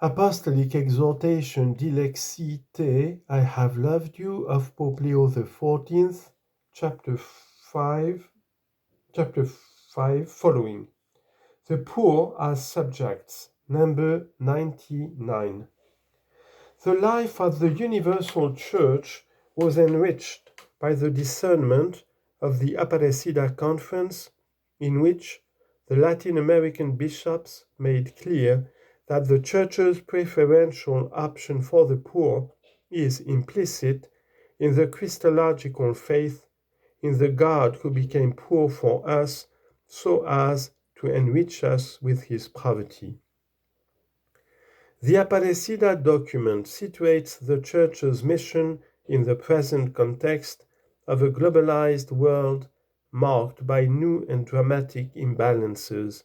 Apostolic Exhortation DILEXI Te, I have loved you, of Pope Leo XIV, chapter 5, following. The poor as subjects, number 99. The life of the Universal Church was enriched by the discernment of the Aparecida Conference, in which the Latin American bishops made clear that the Church's preferential option for the poor is implicit in the Christological faith, in the God who became poor for us so as to enrich us with his poverty. The Aparecida document situates the Church's mission in the present context of a globalized world marked by new and dramatic imbalances.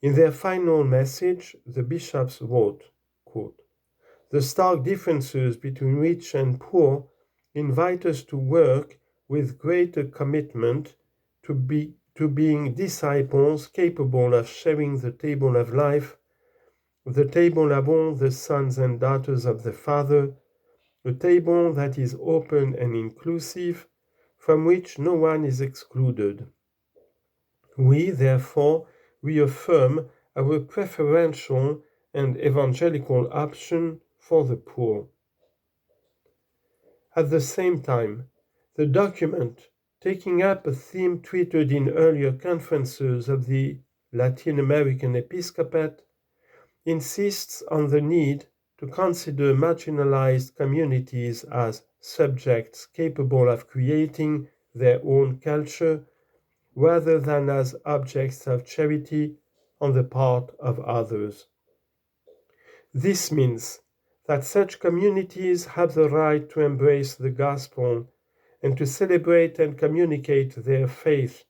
In their final message, the bishops wrote, quote, "The stark differences between rich and poor invite us to work with greater commitment to being disciples capable of sharing the table of life, the table of all the sons and daughters of the Father, a table that is open and inclusive, from which no one is excluded. We, therefore, reaffirm our preferential and evangelical option for the poor." At the same time, the document, taking up a theme treated in earlier conferences of the Latin American Episcopate, insists on the need to consider marginalized communities as subjects capable of creating their own culture, rather than as objects of charity on the part of others. This means that such communities have the right to embrace the gospel and to celebrate and communicate their faith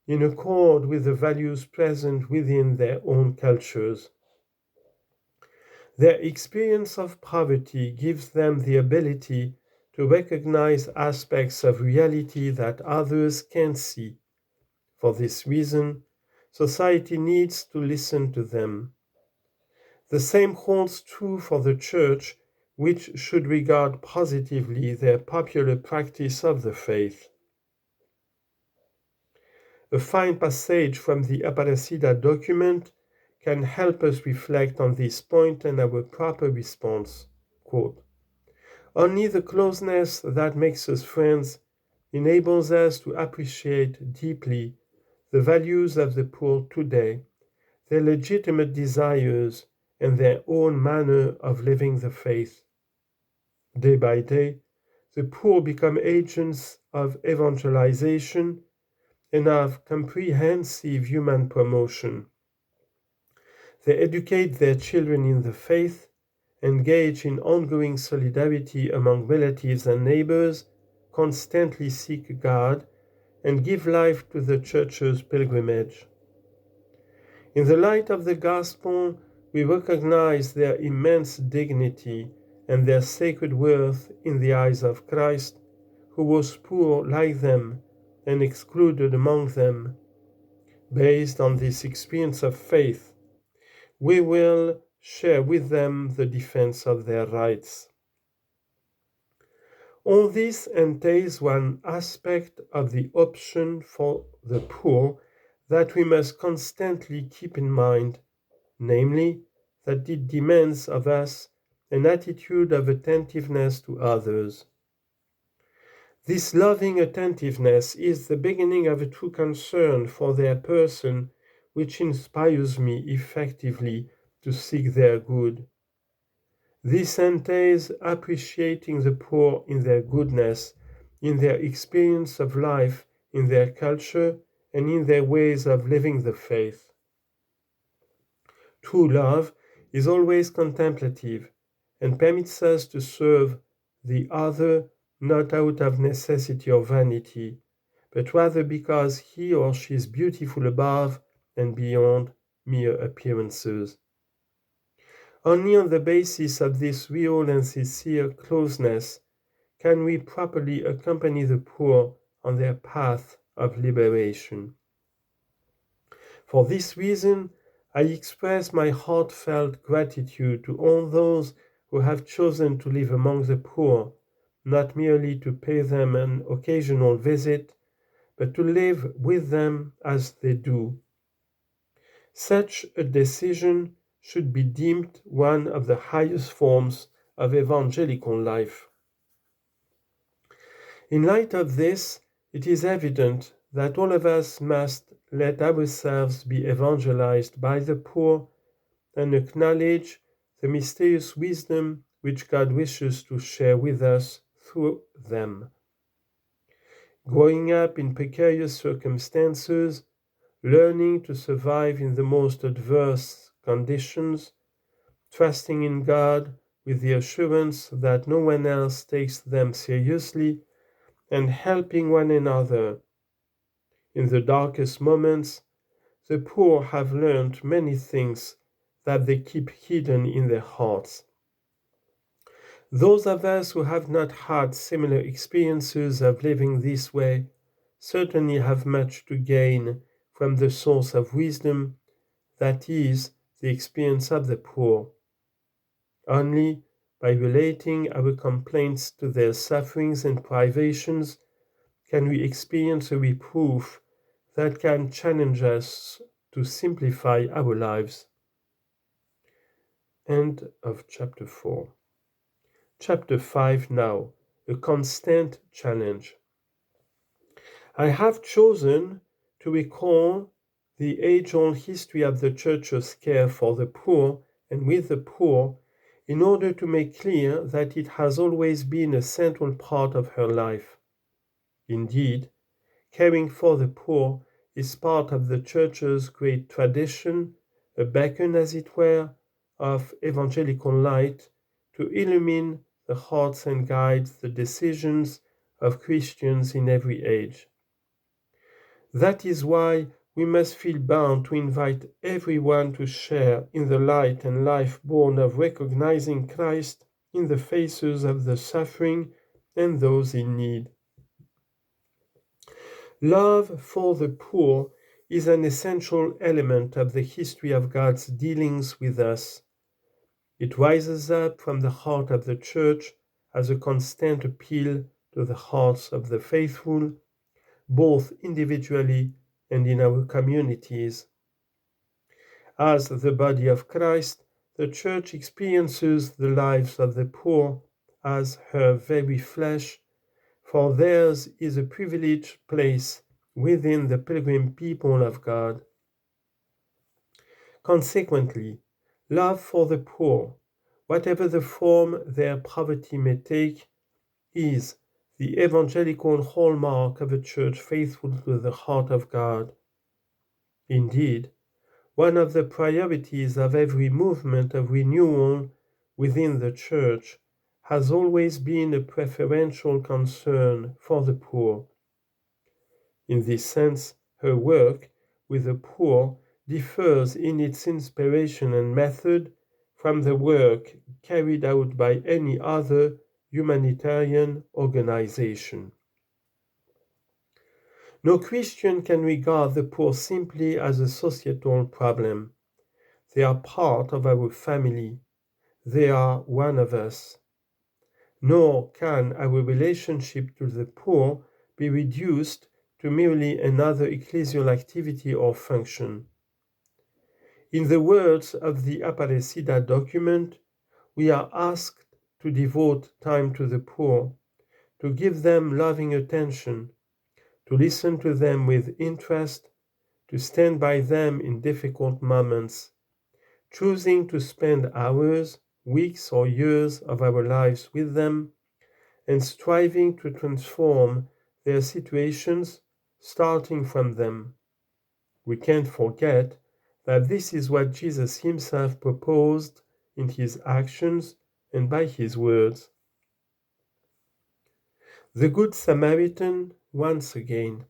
in accord with the values present within their own cultures. Their experience of poverty gives them the ability to recognize aspects of reality that others can't see. For this reason, society needs to listen to them. The same holds true for the Church, which should regard positively their popular practice of the faith. A fine passage from the Aparecida document can help us reflect on this point and our proper response. Quote, "Only the closeness that makes us friends enables us to appreciate deeply the values of the poor today, their legitimate desires, and their own manner of living the faith. Day by day, the poor become agents of evangelization and of comprehensive human promotion. They educate their children in the faith, engage in ongoing solidarity among relatives and neighbors, constantly seek God, and give life to the Church's pilgrimage. In the light of the gospel, we recognize their immense dignity and their sacred worth in the eyes of Christ, who was poor like them and excluded among them. Based on this experience of faith, we will share with them the defense of their rights. All this entails one aspect of the option for the poor that we must constantly keep in mind, namely, that it demands of us an attitude of attentiveness to others. This loving attentiveness is the beginning of a true concern for their person, which inspires me effectively to seek their good. This entails appreciating the poor in their goodness, in their experience of life, in their culture, and in their ways of living the faith. True love is always contemplative and permits us to serve the other not out of necessity or vanity, but rather because he or she is beautiful above and beyond mere appearances. Only on the basis of this real and sincere closeness can we properly accompany the poor on their path of liberation. For this reason, I express my heartfelt gratitude to all those who have chosen to live among the poor, not merely to pay them an occasional visit, but to live with them as they do. Such a decision should be deemed one of the highest forms of evangelical life. In light of this, it is evident that all of us must let ourselves be evangelized by the poor and acknowledge the mysterious wisdom which God wishes to share with us through them. Growing up in precarious circumstances, learning to survive in the most adverse conditions, trusting in God with the assurance that no one else takes them seriously, and helping one another. In the darkest moments, the poor have learned many things that they keep hidden in their hearts. Those of us who have not had similar experiences of living this way certainly have much to gain from the source of wisdom that is the experience of the poor. Only by relating our complaints to their sufferings and privations can we experience a reproof that can challenge us to simplify our lives. End of chapter 4. Chapter 5 now, a constant challenge. I have chosen to recall the age-old history of the Church's care for the poor and with the poor in order to make clear that it has always been a central part of her life. Indeed, caring for the poor is part of the Church's great tradition, a beacon, as it were, of evangelical light to illumine the hearts and guide the decisions of Christians in every age. That is why we must feel bound to invite everyone to share in the light and life born of recognizing Christ in the faces of the suffering and those in need. Love for the poor is an essential element of the history of God's dealings with us. It rises up from the heart of the Church as a constant appeal to the hearts of the faithful, both individually and in our communities. As the body of Christ, the Church experiences the lives of the poor as her very flesh, for theirs is a privileged place within the pilgrim people of God. Consequently, love for the poor, whatever the form their poverty may take, is the evangelical hallmark of a church faithful to the heart of God. Indeed, one of the priorities of every movement of renewal within the church has always been a preferential concern for the poor. In this sense, her work with the poor differs in its inspiration and method from the work carried out by any other humanitarian organization. No Christian can regard the poor simply as a societal problem. They are part of our family. They are one of us. Nor can our relationship to the poor be reduced to merely another ecclesial activity or function. In the words of the Aparecida document, we are asked to devote time to the poor, to give them loving attention, to listen to them with interest, to stand by them in difficult moments, choosing to spend hours, weeks, or years of our lives with them, and striving to transform their situations starting from them. We can't forget that this is what Jesus himself proposed in his actions and by his words. The Good Samaritan once again.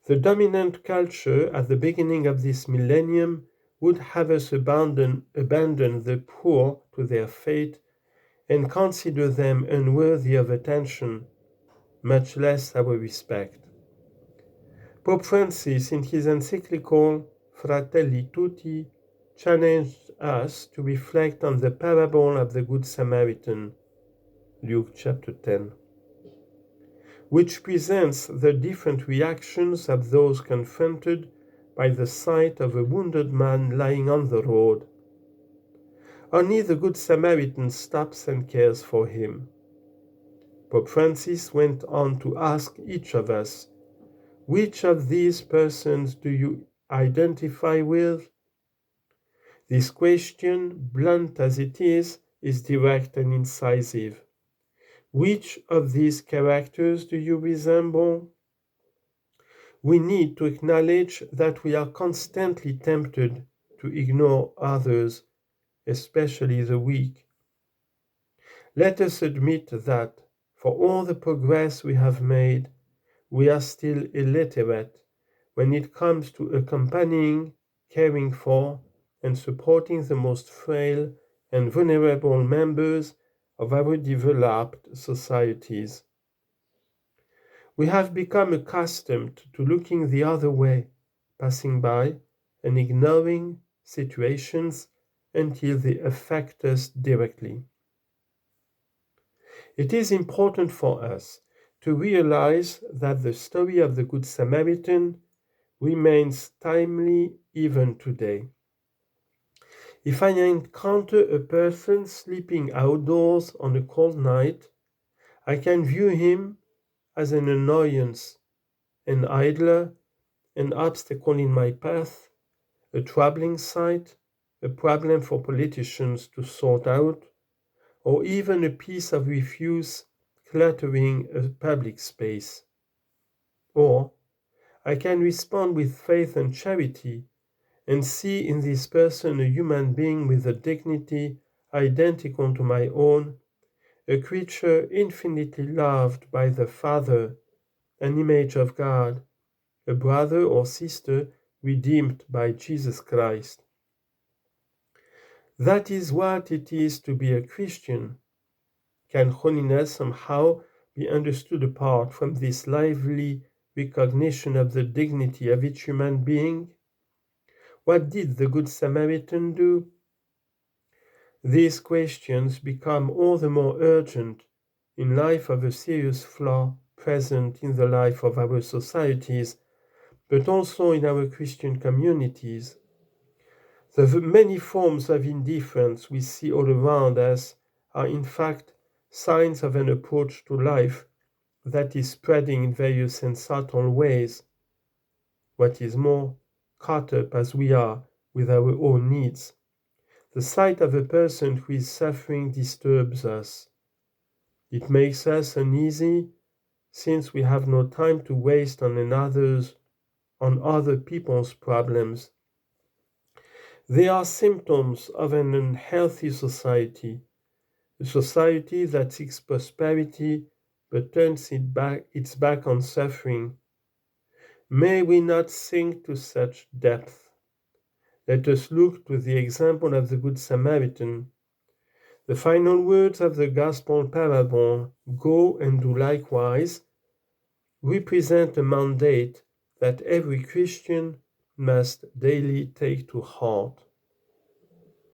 The dominant culture at the beginning of this millennium would have us abandon the poor to their fate and consider them unworthy of attention, much less our respect. Pope Francis, in his encyclical Fratelli Tutti challenged us to reflect on the parable of the Good Samaritan, Luke chapter 10, which presents the different reactions of those confronted by the sight of a wounded man lying on the road. Only the Good Samaritan stops and cares for him. Pope Francis went on to ask each of us, which of these persons do you identify with? This question, blunt as it is direct and incisive. Which of these characters do you resemble? We need to acknowledge that we are constantly tempted to ignore others, especially the weak. Let us admit that, for all the progress we have made, we are still illiterate when it comes to accompanying, caring for, and supporting the most frail and vulnerable members of our developed societies. We have become accustomed to looking the other way, passing by and ignoring situations until they affect us directly. It is important for us to realize that the story of the Good Samaritan remains timely even today. If I encounter a person sleeping outdoors on a cold night, I can view him as an annoyance, an idler, an obstacle in my path, a troubling sight, a problem for politicians to sort out, or even a piece of refuse cluttering a public space. Or I can respond with faith and charity and see in this person a human being with a dignity identical to my own, a creature infinitely loved by the Father, an image of God, a brother or sister redeemed by Jesus Christ. That is what it is to be a Christian. Can holiness somehow be understood apart from this lively recognition of the dignity of each human being? What did the Good Samaritan do? These questions become all the more urgent in light of a serious flaw present in the life of our societies, but also in our Christian communities. The many forms of indifference we see all around us are in fact signs of an approach to life that is spreading in various and subtle ways. What is more, caught up as we are with our own needs, the sight of a person who is suffering disturbs us. It makes us uneasy, since we have no time to waste on other people's problems. They are symptoms of an unhealthy society, a society that seeks prosperity but turns its back on suffering. May we not sink to such depth. Let us look to the example of the Good Samaritan. The final words of the Gospel parable, "Go and do likewise," represent a mandate that every Christian must daily take to heart.